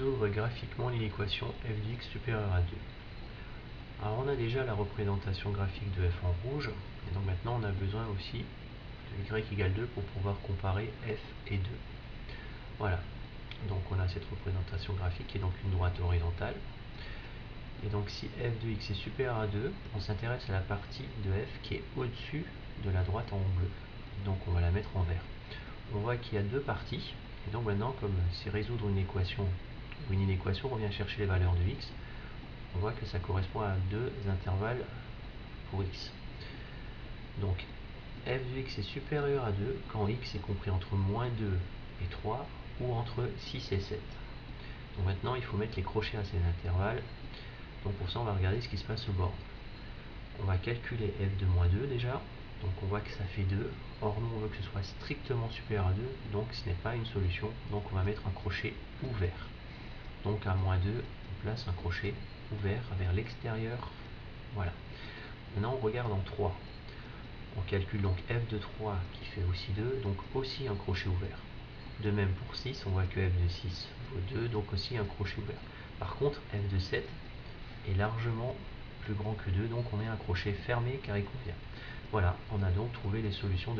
résoudre graphiquement l'équation f de x supérieur à 2. Alors on a déjà la représentation graphique de f en rouge, et donc maintenant on a besoin aussi de y égale 2 pour pouvoir comparer f et 2. Voilà, donc on a cette représentation graphique qui est donc une droite horizontale. Et donc si f de x est supérieur à 2, on s'intéresse à la partie de f qui est au-dessus de la droite en bleu. Donc on va la mettre en vert. On voit qu'il y a deux parties, et donc maintenant comme c'est résoudre une équation ou une inéquation, on vient chercher les valeurs de x. On voit que ça correspond à deux intervalles pour x. Donc f de x est supérieur à 2 quand x est compris entre moins 2 et 3 ou entre 6 et 7. Donc maintenant il faut mettre les crochets à ces intervalles. Donc pour ça on va regarder ce qui se passe au bord. On va calculer f de moins 2 déjà. Donc on voit que ça fait 2. Or nous on veut que ce soit strictement supérieur à 2. Donc ce n'est pas une solution. Donc on va mettre un crochet ouvert. Donc à moins 2, on place un crochet ouvert vers l'extérieur. Voilà. Maintenant on regarde en 3. On calcule donc f de 3 qui fait aussi 2. Donc aussi un crochet ouvert. De même pour 6, on voit que f de 6 vaut 2. Donc aussi un crochet ouvert. Par contre f de 7 est largement plus grand que 2, donc on met un crochet fermé car il convient. Voilà, on a donc trouvé les solutions de